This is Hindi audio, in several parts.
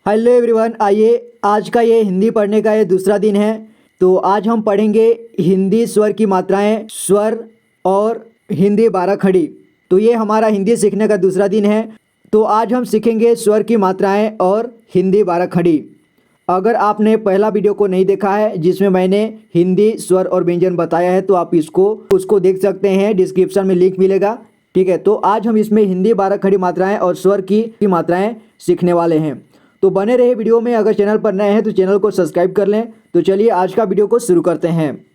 हेलो एवरीवन, आइए आज का ये हिंदी पढ़ने का ये दूसरा दिन है। तो आज हम पढ़ेंगे हिंदी स्वर की मात्राएं, स्वर और हिंदी 12 खड़ी। तो ये हमारा हिंदी सीखने का दूसरा दिन है। तो आज हम सीखेंगे स्वर की मात्राएं और हिंदी 12 खड़ी। अगर आपने पहला वीडियो को नहीं देखा है जिसमें मैंने हिंदी स्वर और व्यंजन बताया है तो आप उसको देख सकते हैं, डिस्क्रिप्शन में लिंक मिलेगा। ठीक है, तो आज हम इसमें हिंदी 12 खड़ी मात्राएं और स्वर की मात्राएं सीखने वाले हैं। तो बने रहे वीडियो में। अगर चैनल पर नए हैं तो चैनल को सब्सक्राइब कर लें। तो चलिए आज का वीडियो को शुरू करते हैं।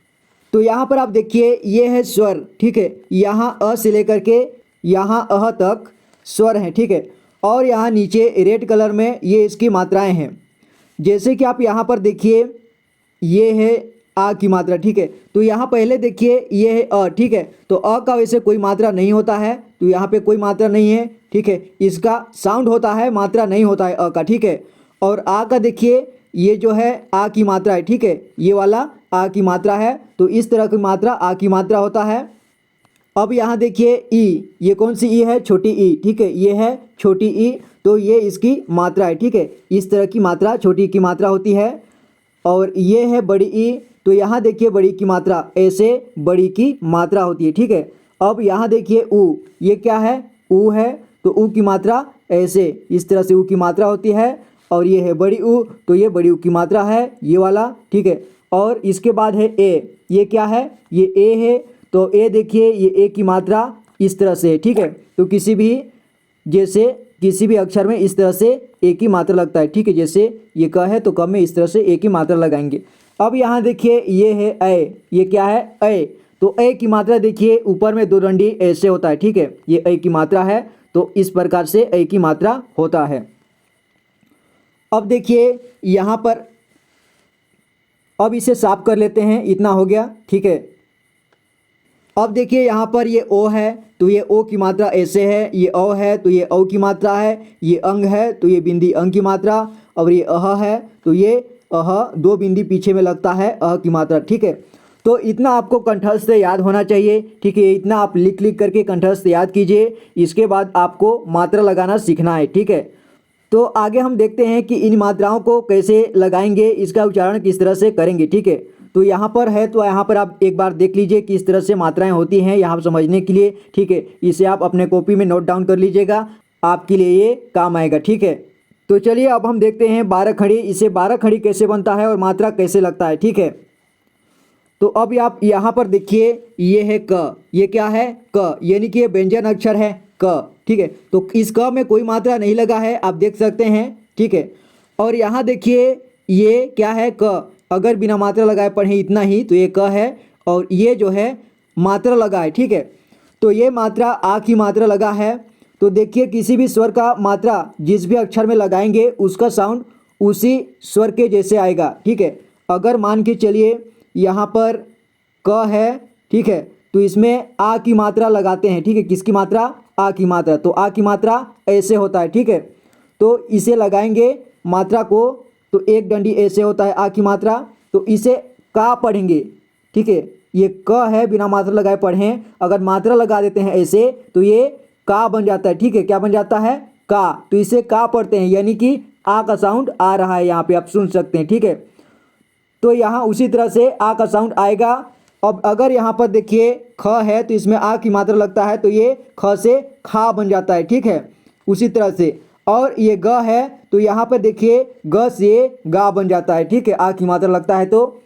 तो यहाँ पर आप देखिए, ये है स्वर। ठीक है, यहाँ अ से लेकर के यहाँ अह तक स्वर हैं। ठीक है, और यहाँ नीचे रेड कलर में ये इसकी मात्राएं हैं। जैसे कि आप यहाँ पर देखिए, ये है आ की मात्रा। ठीक है, तो यहाँ पहले देखिए ये है अ। ठीक है, तो अ का वैसे कोई मात्रा नहीं होता है, तो यहाँ पे कोई मात्रा नहीं है। ठीक है, इसका साउंड होता है, मात्रा नहीं होता है अ का। ठीक है, और आ का देखिए, ये जो है आ की मात्रा है। ठीक है, ये वाला आ की मात्रा है। तो इस तरह की मात्रा आ की मात्रा होता है। अब यहाँ देखिए ई, ये कौन सी ई है? छोटी ई। ठीक है, ये है छोटी ई, तो ये इसकी मात्रा है। ठीक है, इस तरह की मात्रा छोटी की मात्रा होती है। और ये है बड़ी ई, तो यहाँ देखिए बड़ी की मात्रा, ऐसे बड़ी की मात्रा होती है। ठीक है, अब यहाँ देखिए ऊ, ये क्या है? ऊ है, तो ऊ की मात्रा ऐसे इस तरह से ऊ की मात्रा होती है। और ये है बड़ी ऊ, तो ये बड़ी ऊ की मात्रा है, ये वाला। ठीक है, और इसके बाद है ए, ये क्या है? ये ए है, तो ए देखिए ये ए की मात्रा इस तरह से है। ठीक है, तो किसी भी अक्षर में इस तरह से ए की मात्रा लगता है। ठीक है, जैसे ये क है तो क में इस तरह से ए की मात्रा लगाएंगे। अब यहाँ देखिए ये है ए, ये क्या है? ए, तो ए की मात्रा देखिए ऊपर में दो डंडी ऐसे होता है। ठीक है, ये ए की मात्रा है, तो इस प्रकार से ए की मात्रा होता है। अब देखिए यहाँ पर, अब इसे साफ कर लेते हैं, इतना हो गया। ठीक है, अब देखिए यहाँ पर ये ओ है, तो ये ओ की मात्रा ऐसे है। ये औ है, तो ये औ की मात्रा है। ये अंग है, तो ये बिंदी अंग की मात्रा। और ये अह है, तो ये अह दो बिंदी पीछे में लगता है, अह की मात्रा। ठीक है, तो इतना आपको कंठस्थ से याद होना चाहिए। ठीक है, इतना आप लिख करके कंठस्थ याद कीजिए। इसके बाद आपको मात्रा लगाना सीखना है। ठीक है, तो आगे हम देखते हैं कि इन मात्राओं को कैसे लगाएंगे, इसका उच्चारण किस तरह से करेंगे। ठीक है, तो यहाँ पर है, तो यहाँ पर आप एक बार देख लीजिए किस तरह से मात्राएं होती हैं यहाँ समझने के लिए। ठीक है, इसे आप अपने कॉपी में नोट डाउन कर लीजिएगा, आपके लिए ये काम आएगा। ठीक है, तो चलिए अब हम देखते हैं 12 खड़ी। इसे 12 खड़ी कैसे बनता है और मात्रा कैसे लगता है। ठीक है, तो अब आप यहाँ पर देखिए, ये है क, ये क्या है? क, यानी कि ये व्यंजन अक्षर है क। ठीक है, तो इस क में कोई मात्रा नहीं लगा है, आप देख सकते हैं। ठीक है, और यहाँ देखिए ये क्या है? क, अगर बिना मात्रा लगाए पढ़ें इतना ही तो ये क है, और ये जो है मात्रा लगा है। ठीक है, तो ये मात्रा आ की मात्रा लगा है। तो देखिए किसी भी स्वर का मात्रा जिस भी अक्षर में लगाएंगे उसका साउंड उसी स्वर के जैसे आएगा। ठीक है, अगर मान के चलिए यहाँ पर क है, ठीक है, तो इसमें आ की मात्रा लगाते हैं। ठीक है, किसकी मात्रा? आ की मात्रा, तो आ की मात्रा ऐसे होता है। ठीक है, तो इसे लगाएंगे मात्रा को, तो एक डंडी ऐसे होता है आ की मात्रा, तो इसे का पढ़ेंगे। ठीक है, ये क है, बिना मात्रा लगाए पढ़ें। अगर मात्रा लगा देते हैं ऐसे तो ये का बन जाता है। ठीक है, क्या बन जाता है? का, तो इसे का पढ़ते हैं, यानी कि आ का साउंड आ रहा है, यहाँ पे आप सुन सकते हैं। ठीक है, तो यहाँ उसी तरह से आ का साउंड आएगा। अब अगर यहाँ पर देखिए ख है, तो इसमें आ की मात्रा लगता है, तो ये ख से खा बन जाता है। ठीक है, उसी तरह से। और ये ग है, तो यहाँ पर देखिए ग से गा बन जाता है। ठीक है, आ की मात्रा लगता है। तो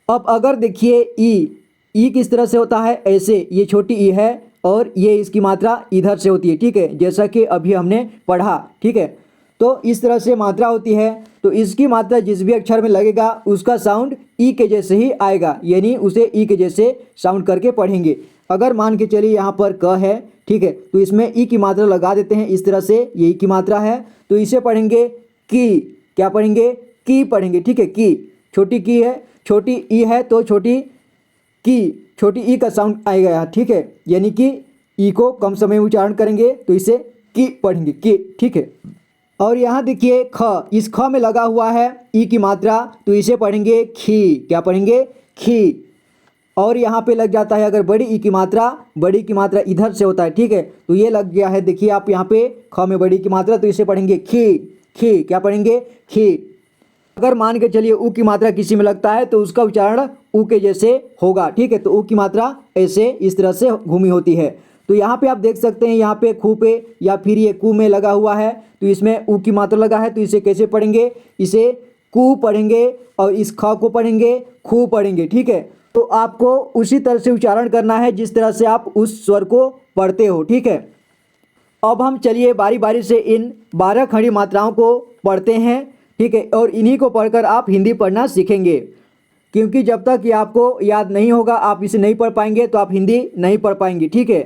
अब अगर देखिए ई किस तरह से होता है? ऐसे, ये छोटी ई है और ये इसकी मात्रा इधर से होती है। ठीक है, जैसा कि अभी हमने पढ़ा। ठीक है, तो इस तरह से मात्रा होती है। तो इसकी मात्रा जिस भी अक्षर में लगेगा उसका साउंड ई के जैसे ही आएगा, यानी उसे ई के जैसे साउंड करके पढ़ेंगे। अगर मान के चलिए यहाँ पर क है, ठीक है, तो इसमें ई की मात्रा लगा देते हैं इस तरह से, ये ई की मात्रा है, तो इसे पढ़ेंगे की। क्या पढ़ेंगे? की पढ़ेंगे। ठीक है, की, छोटी की है, छोटी ई है, तो छोटी की, छोटी ई का साउंड आएगा यहाँ। ठीक है, यानी कि ई को कम समय में उच्चारण करेंगे तो इसे की पढ़ेंगे, की। ठीक है, और यहाँ देखिए ख, इस ख में लगा हुआ है ई की मात्रा, तो इसे पढ़ेंगे खी। क्या पढ़ेंगे? खी। और यहाँ पे लग जाता है अगर बड़ी ई की मात्रा, बड़ी की मात्रा इधर से होता है। ठीक है, तो ये लग गया है, देखिए आप यहाँ पे ख में बड़ी की मात्रा, तो इसे पढ़ेंगे खी। खी, क्या पढ़ेंगे? खी। अगर मान के चलिए ऊ की मात्रा किसी में लगता है तो उसका उच्चारण ऊ के जैसे होगा, ठीक है। तो ऊ की मात्रा ऐसे इस तरह से घूमी होती है। तो यहाँ पे आप देख सकते हैं, यहाँ पे खू पे या फिर ये कू में लगा हुआ है, तो इसमें ऊ की मात्रा लगा है, तो इसे कैसे पढ़ेंगे? इसे कू पढ़ेंगे और इस ख को पढ़ेंगे खू पढ़ेंगे, ठीक है। तो आपको उसी तरह से उच्चारण करना है जिस तरह से आप उस स्वर को पढ़ते हो, ठीक है। अब हम चलिए बारी बारी से इन 12 खड़ी मात्राओं को पढ़ते हैं, ठीक है। और इन्हीं को पढ़कर आप हिंदी पढ़ना सीखेंगे, क्योंकि जब तक ये आपको याद नहीं होगा, आप इसे नहीं पढ़ पाएंगे तो आप हिंदी नहीं पढ़ पाएंगे, ठीक है।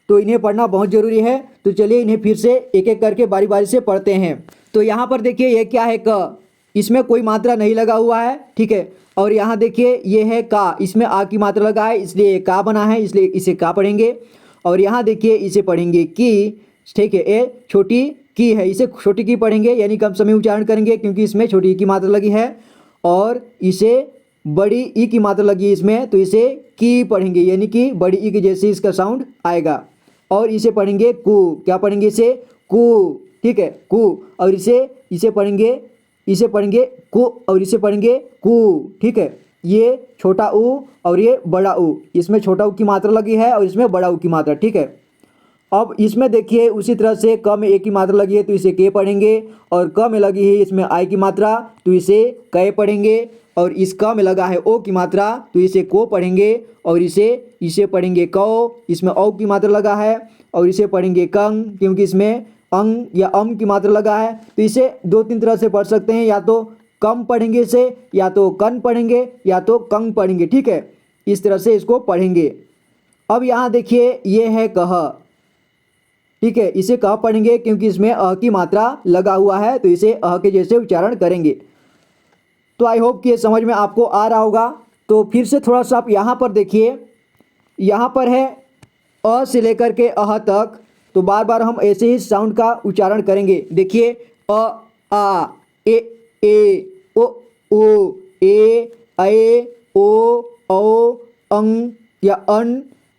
तो इन्हें पढ़ना बहुत ज़रूरी है। तो चलिए इन्हें फिर से एक एक करके बारी बारी से पढ़ते हैं। तो यहाँ पर देखिए ये क्या है? क, इसमें कोई मात्रा नहीं लगा हुआ है, ठीक है। और यहाँ देखिए ये है का, इसमें आ की मात्रा लगा है इसलिए का बना है, इसलिए इसे का पढ़ेंगे। और यहाँ देखिए इसे पढ़ेंगे की, ठीक है। ये छोटी की है, इसे छोटी की पढ़ेंगे, यानी कम समय उच्चारण करेंगे क्योंकि इसमें छोटी ई की मात्रा लगी है। और इसे बड़ी ई की मात्रा लगी है इसमें, तो इसे की पढ़ेंगे, यानी कि बड़ी ई के जैसे इसका साउंड आएगा। और इसे पढ़ेंगे कू, क्या पढ़ेंगे? इसे कू, ठीक है, कू। और इसे पढ़ेंगे कू और इसे पढ़ेंगे कू, ठीक है। ये छोटा ऊ और ये बड़ा ऊ, इसमें छोटा ऊ की मात्रा लगी है और इसमें बड़ा ऊ की मात्रा, ठीक है। अब इसमें देखिए उसी तरह से क में ए की मात्रा लगी है तो इसे के पढ़ेंगे, और क में लगी है इसमें आई की मात्रा तो इसे कै पढ़ेंगे। और इस क में लगा है ओ की मात्रा तो इसे को पढ़ेंगे, और इसे पढ़ेंगे कौ, इसमें औ की मात्रा लगा है। और इसे पढ़ेंगे कंग, क्योंकि इसमें अंग या अम की मात्रा लगा है। तो इसे 2-3 तरह से पढ़ सकते हैं, या तो कम पढ़ेंगे इसे, या तो कन पढ़ेंगे, या तो कंग पढ़ेंगे, ठीक है। इस तरह से इसको पढ़ेंगे। अब यहाँ देखिए ये है कह, ठीक है। इसे कह पढ़ेंगे क्योंकि इसमें अ की मात्रा लगा हुआ है, तो इसे अ के जैसे उच्चारण करेंगे। तो आई होप कि ये समझ में आपको आ रहा होगा। तो फिर से थोड़ा सा आप यहाँ पर देखिए, यहाँ पर है अ से लेकर के अह तक, तो बार बार हम ऐसे ही साउंड का उच्चारण करेंगे। देखिए अ, आ, ए, ओ, ए, ओ, औ, अंग या अन,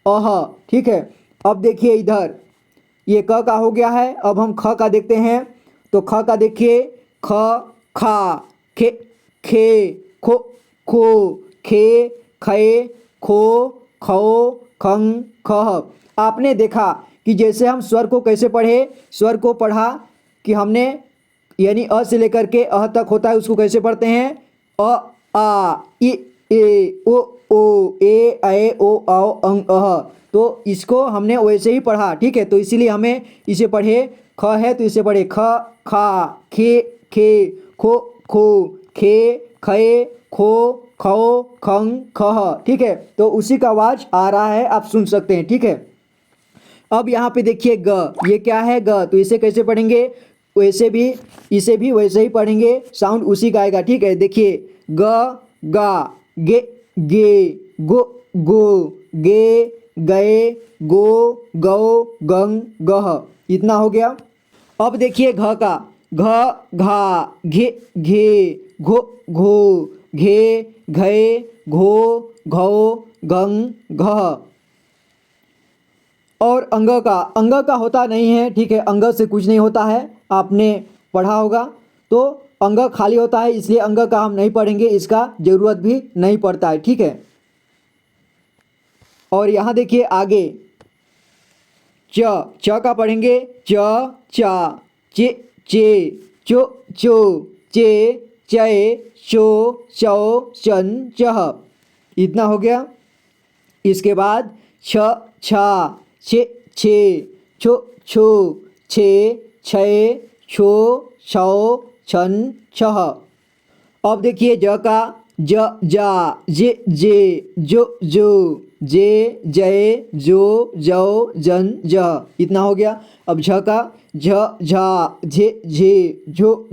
अह, ठीक है। अब देखिए इधर ये क का हो गया है। अब हम ख का देखते हैं। तो ख का देखिए ख, खा, खे, खे, खो, खो, खे, खे, खो, खो, खंग, खह। आपने देखा कि जैसे हम स्वर को कैसे पढ़े, स्वर को पढ़ा कि हमने, यानी अ से लेकर के अह तक होता है, उसको कैसे पढ़ते हैं? अ, आ, ए, ओ, ए, ओ, औ, अंग, अह। तो इसको हमने वैसे ही पढ़ा, ठीक है। तो इसीलिए हमें इसे पढ़े, ख है तो इसे पढ़े ख, खा, खे, खे, खो, खो, खे, खे, खो, खो, खंग, खह, ठीक है। तो उसी का आवाज आ रहा है, आप सुन सकते हैं, ठीक है। अब यहाँ पे देखिए ग, ये क्या है? ग। तो इसे कैसे पढ़ेंगे? इसे भी वैसे ही पढ़ेंगे, साउंड उसी का आएगा, ठीक है। देखिए ग, गा, गे, गे, गो, गो, गे, गए, गो, गौ, गंग, गह। इतना हो गया। अब देखिए घ का, घ, घा, घे, घे, घो, घो, घे, घे, घो, घौ, घंग, घह। और अंग का होता नहीं है, ठीक है। अंग से कुछ नहीं होता है, आपने पढ़ा होगा। तो अंग खाली होता है, इसलिए अंग का हम नहीं पढ़ेंगे, इसका ज़रूरत भी नहीं पड़ता है, ठीक है। और यहाँ देखिए आगे च का पढ़ेंगे च, चा, चे, चे, चो, चो, चे, चे, चो, चौ, चन, चह। इतना हो गया। इसके बाद छ, छा, छे, छे, छो, छो, छे, छे, छो, छौ, छन, छह। अब देखिए ज का, ज, जा, जे, जो, जे, जय, जो, जन, जह। इतना हो गया। अब झ का, झ, झा, झे, झो,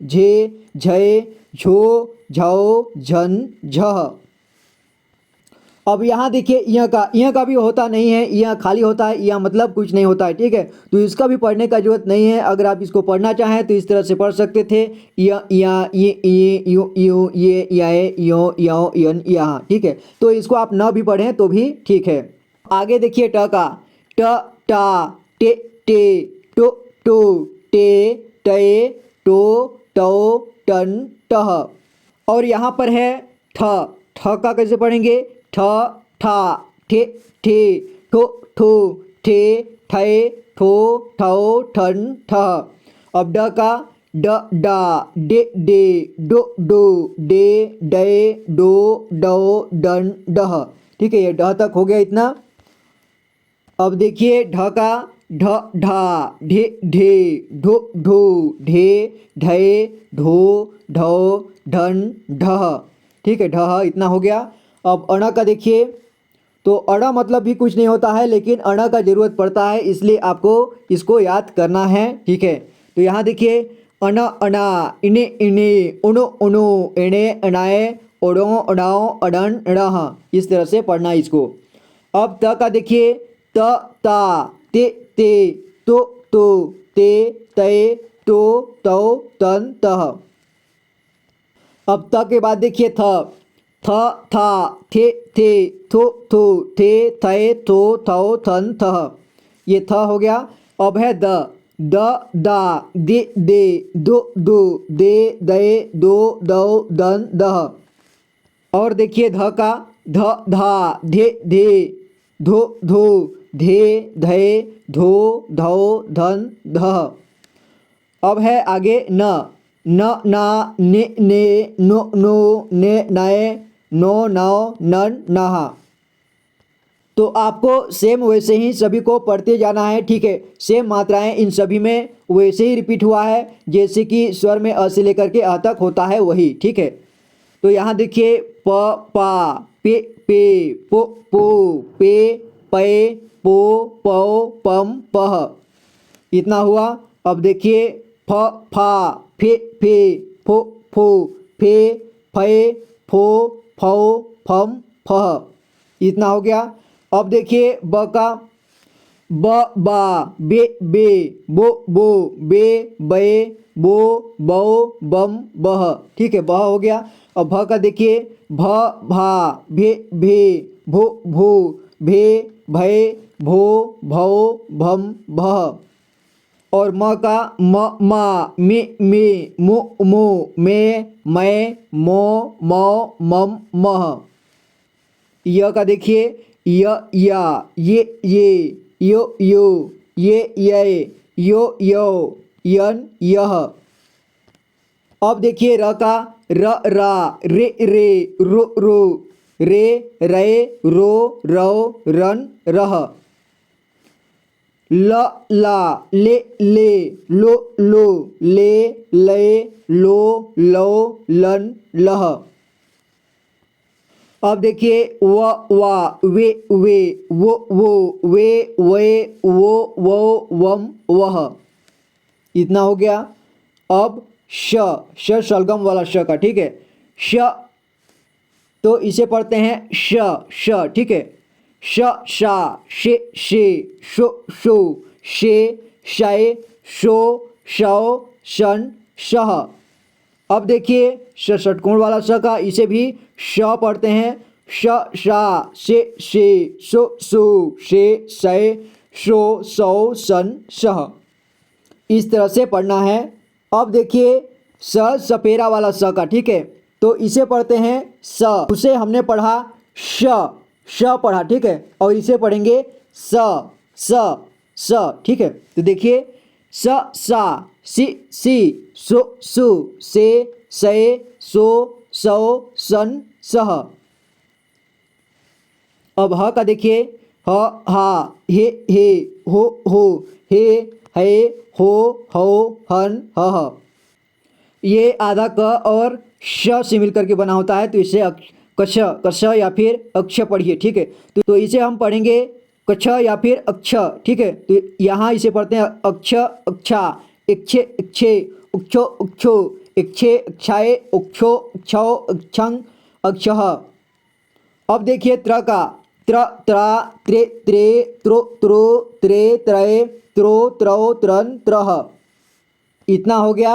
झे, झय, झो, झौ, झन, झह। अब यहाँ देखिए यहाँ का भी होता नहीं है, यहाँ खाली होता है, यहाँ मतलब कुछ नहीं होता है, ठीक है। तो इसका भी पढ़ने का जरूरत नहीं है। अगर आप इसको पढ़ना चाहें तो इस तरह से पढ़ सकते थे, ये यो ये यो यो यन यहाँ, ठीक है। तो इसको आप न भी पढ़ें तो भी ठीक है। आगे देखिए ट का, ट, टा, टे, टो, टो, टे, टय, टो टो टन टह। और यहाँ पर है ठ। ठ का कैसे पढ़ेंगे? ठ ठा ठे ठे ठो ठो ठे ठे ठो ठो ठन ठह। अब ड का ड डा डे डे डो डो डे डे डो डो डन डह। ठीक है, ये ड तक हो गया इतना। अब देखिए ढ का ढ ढा ढे ढे ढो ढो ढे ढे ढो ढो ढन ढह। ठीक है, ढह इतना हो गया। अब अण का देखिए, तो अण मतलब भी कुछ नहीं होता है, लेकिन अण का जरूरत पड़ता है, इसलिए आपको इसको याद करना है। ठीक है, तो यहाँ देखिए अण अणा इने इने उणो उणो एणे अणाए ओड़ो अड़ाओ अड़न अड़ह। इस तरह से पढ़ना है इसको। अब त का देखिए त ता ते ते तो ते ते तो तौ तन तह। अब त के बाद देखिए थ था थे थे थो थो थे थे थो थौ थन थह। ये थ हो गया। अब है द दा दे दे दो दो दे दे दो दो दन दह। और देखिए ध का ध धा धे धे धो धो धे धे धो धौ धन धह। अब है आगे न ना ने ने नो नो ने नए नो नौ नन नहा। तो आपको सेम वैसे ही सभी को पढ़ते जाना है। ठीक है, सेम मात्राएं इन सभी में वैसे ही रिपीट हुआ है जैसे कि स्वर में अ से लेकर के अ तक होता है वही। ठीक है, तो यहाँ देखिए प पा पे पे पो पो पे पे पो पौ पम पह। इतना हुआ। अब देखिए फ फा फे फे फो फो फे फे फो फौ फम फह। इतना हो गया। अब देखिए ब का ब बा बे बे बो बो बे बे बो बो बम बह। ठीक है, बह हो गया। अब भ का देखिए भ भा भे भे भो भो भे भय भो भौ भम भह। और म का म मा मे मे मो मो मे मैं मो मौ मम मह। य का देखिए य या ये यो यो ये यो यो यन यह। अब देखिए र का र रा रे रे रो रो रे रे रो रो रन रह। ल ला ले ले लो लो ले ले लो लो लन लह। अब देखिए व वा वे वे वो वे वो वम वह। इतना हो गया। अब श शलगम वाला श का। ठीक है, श तो इसे पढ़ते हैं श। ठीक है, श शा शे शे शो शो शे शय शो शौ शन शह। अब देखिए षटकोण वाला श का, इसे भी श पढ़ते हैं। श शा शे शे शो सो शे शय शो सौ सन शह। इस तरह से पढ़ना है। अब देखिए स सपेरा वाला स का। ठीक है, तो इसे पढ़ते हैं स। उसे हमने पढ़ा श पढ़ा। ठीक है, और इसे पढ़ेंगे स। ठीक है, तो देखिए स सा सी सो सु से सो सौ सन सह। अब ह का देखिए ह हा हे हो हे हो हन ह। ये आधा क और श से मिलकर के बना होता है, तो इसे कछ या फिर अक्ष पढ़िए। ठीक है, तो इसे हम पढ़ेंगे कछ या फिर अक्ष। ठीक है, तो यहाँ इसे पढ़ते हैं अक्ष अक्षा इक्षे इक्षे उक्षो उक्षो इक्षे इक्षाए उक्षो उक्षौ अक्षं अक्षः। अब देखिए त्र का त्र त्रा त्रे त्रे त्रो त्रो त्रे त्रय त्रो त्रो त्रन त्रह। इतना हो गया।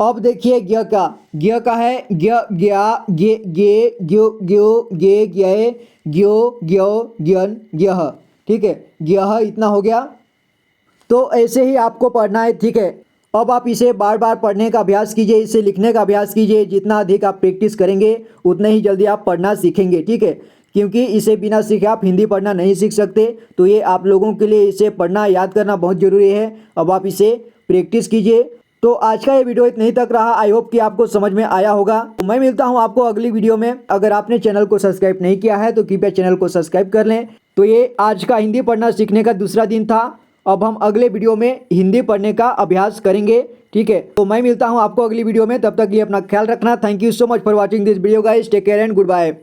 अब देखिए ज्ञ का है ज्ञ ज्ञा गे गे ग्यो ग्यो गे ज्ञे ग्यो ग्यो ज्ञन ज्ञः। ठीक है, ज्ञः इतना हो गया। तो ऐसे ही आपको पढ़ना है। ठीक है, अब आप इसे बार बार पढ़ने का अभ्यास कीजिए, इसे लिखने का अभ्यास कीजिए। जितना अधिक आप प्रैक्टिस करेंगे उतना ही जल्दी आप पढ़ना सीखेंगे, ठीक है। क्योंकि इसे बिना सीखे आप हिंदी पढ़ना नहीं सीख सकते। तो ये आप लोगों के लिए इसे पढ़ना याद करना बहुत ज़रूरी है। अब आप इसे प्रैक्टिस कीजिए। तो आज का ये वीडियो इतना ही तक रहा। आई होप कि आपको समझ में आया होगा। मैं मिलता हूँ आपको अगली वीडियो में। अगर आपने चैनल को सब्सक्राइब नहीं किया है तो कृपया चैनल को सब्सक्राइब कर लें। तो ये आज का हिंदी पढ़ना सीखने का दूसरा दिन था। अब हम अगले वीडियो में हिंदी पढ़ने का अभ्यास करेंगे, ठीक है। तो मैं मिलता हूँ आपको अगली वीडियो में। तब तक के लिए अपना ख्याल रखना। Thank you so much for watching this video guys. Take care and good bye.